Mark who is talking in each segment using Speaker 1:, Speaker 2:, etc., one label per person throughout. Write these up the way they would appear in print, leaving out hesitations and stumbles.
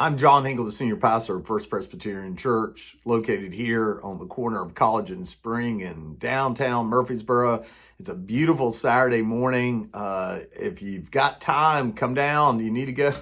Speaker 1: I'm John Hinkle, the senior pastor of First Presbyterian Church, located here on the corner of College and Spring in downtown Murfreesboro. It's a beautiful Saturday morning. If you've got time, come down. You need to go.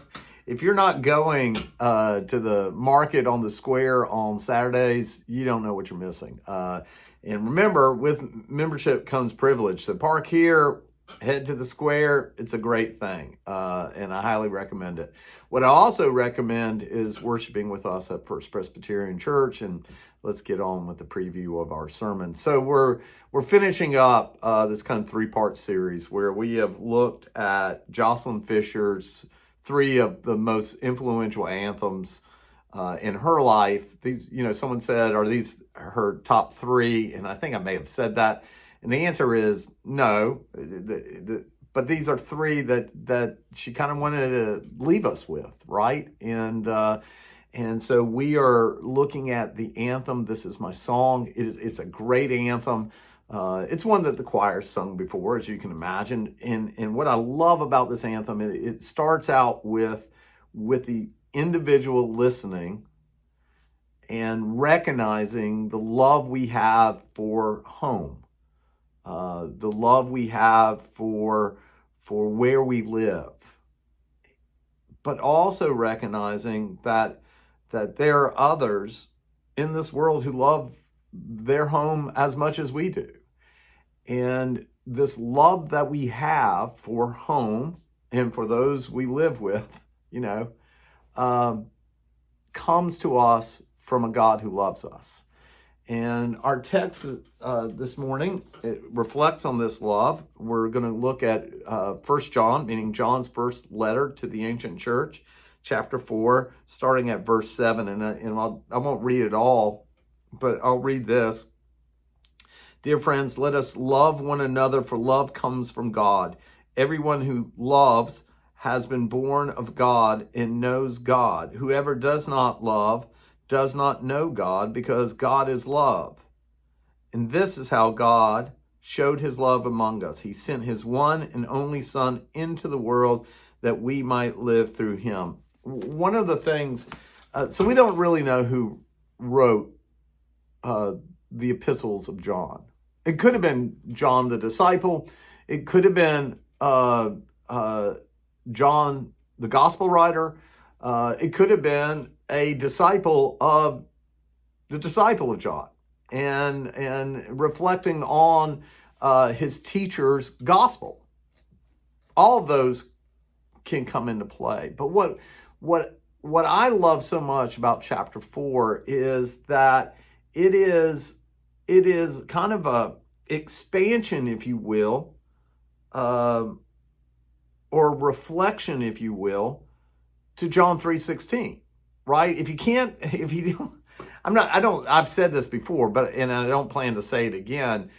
Speaker 1: If you're not going to the market on the square on Saturdays, you don't know what you're missing. And remember, with membership comes privilege. So park here, head to the square. It's a great thing, and I highly recommend it. What I also recommend is worshiping with us at First Presbyterian Church, and let's get on with the preview of our sermon. So we're finishing up this kind of three-part series where we have looked at Jocelyn Fisher's three of the most influential anthems in her life. These, someone said, are these her top three? And I think I may have said that. And the answer is no, but these are three that she kind of wanted to leave us with, right? And so we are looking at the anthem, This Is My Song. It's a great anthem. It's one that the choir sung before, as you can imagine. And what I love about this anthem, it starts out with the individual listening and recognizing the love we have for home. The love we have for where we live, but also recognizing that there are others in this world who love their home as much as we do. And this love that we have for home and for those we live with, comes to us from a God who loves us. And our text this morning, it reflects on this love. We're going to look at 1 John, meaning John's first letter to the ancient church, chapter 4, starting at verse 7. And I won't read it all, but I'll read this. Dear friends, let us love one another, for love comes from God. Everyone who loves has been born of God and knows God. Whoever does not love does not know God, because God is love. And this is how God showed his love among us. He sent his one and only Son into the world that we might live through him. One of the things, so we don't really know who wrote the epistles of John. It could have been John the disciple. It could have been John the gospel writer. It could have been a disciple of the disciple of John, and reflecting on his teacher's gospel. All of those can come into play. But what I love so much about chapter 4 is that it is kind of a expansion, if you will, or reflection, if you will, to John 3:16. Right? I've said this before, and I don't plan to say it again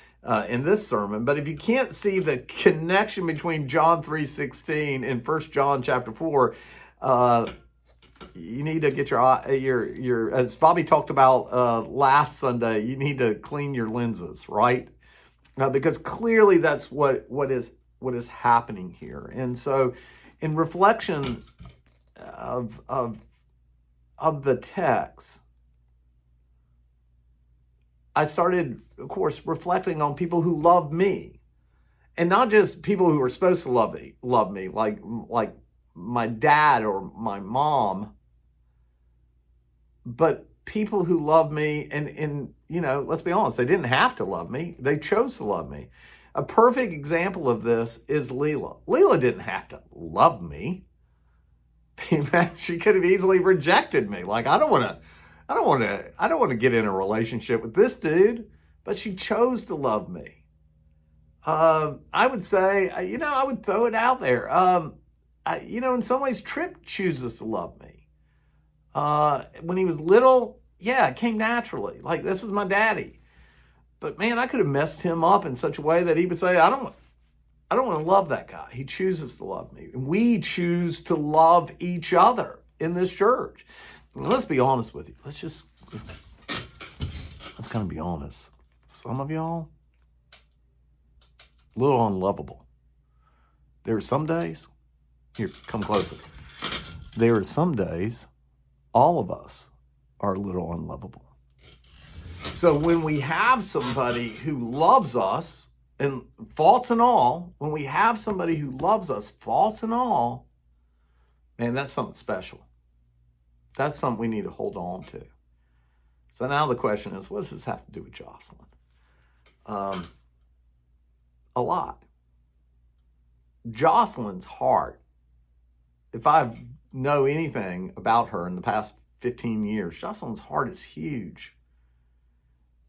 Speaker 1: in this sermon, but if you can't see the connection between John 3:16 and 1 John chapter 4, you need to get your as Bobby talked about last Sunday, you need to clean your lenses, right? Because clearly that's what is happening here. And so in reflection of the text, I started, of course, reflecting on people who love me, and not just people who are supposed to love me, like my dad or my mom, but people who love me, and let's be honest, they didn't have to love me; they chose to love me. A perfect example of this is Leela. Leela didn't have to love me. She could have easily rejected me. Like, I don't want to get in a relationship with this dude, but she chose to love me. I would say, I would throw it out there. In some ways, Tripp chooses to love me. When he was little, it came naturally. Like, this is my daddy. But man, I could have messed him up in such a way that he would say, I don't want to love that guy. He chooses to love me. We choose to love each other in this church. And let's be honest with you. Let's kind of be honest. Some of y'all, a little unlovable. There are some days, here, come closer. There are some days all of us are a little unlovable. So when we have somebody who loves us, and faults and all, when we have somebody who loves us, faults and all, man, that's something special. That's something we need to hold on to. So now the question is, what does this have to do with Jocelyn? A lot. Jocelyn's heart, if I know anything about her in the past 15 years, Jocelyn's heart is huge.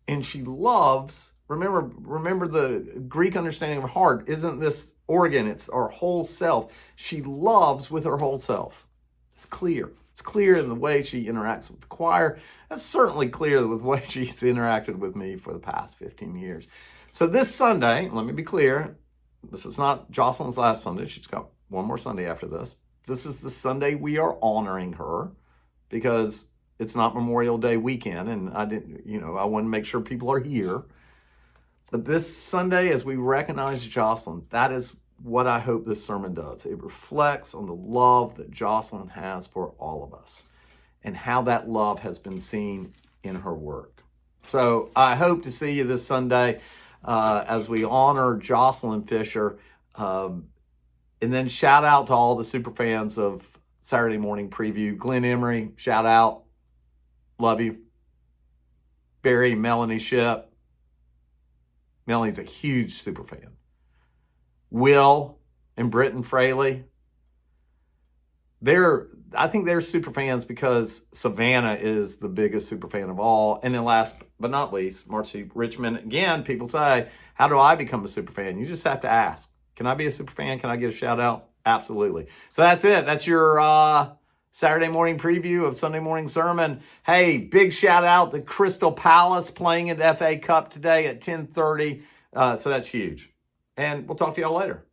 Speaker 1: And she loves, remember the Greek understanding of heart isn't this organ, it's our whole self. She loves with her whole self. It's clear. It's clear in the way she interacts with the choir. That's certainly clear with the way she's interacted with me for the past 15 years. So this Sunday, let me be clear, this is not Jocelyn's last Sunday. She's got one more Sunday after this. This is the Sunday we are honoring her because it's not Memorial Day weekend, and I want to make sure people are here. But this Sunday, as we recognize Jocelyn, that is what I hope this sermon does. It reflects on the love that Jocelyn has for all of us and how that love has been seen in her work. So I hope to see you this Sunday as we honor Jocelyn Fisher. And then shout out to all the super fans of Saturday Morning Preview. Glenn Emery, shout out. Love you. Barry, Melanie Ship. Melanie's a huge super fan. Will and Britton Fraley. I think they're super fans because Savannah is the biggest super fan of all. And then last but not least, Marcy Richmond. Again, people say, how do I become a super fan? You just have to ask. Can I be a super fan? Can I get a shout out? Absolutely. So that's it. That's your Saturday morning preview of Sunday morning sermon. Hey, big shout out to Crystal Palace playing in the FA Cup today at 10:30. So that's huge. And we'll talk to y'all later.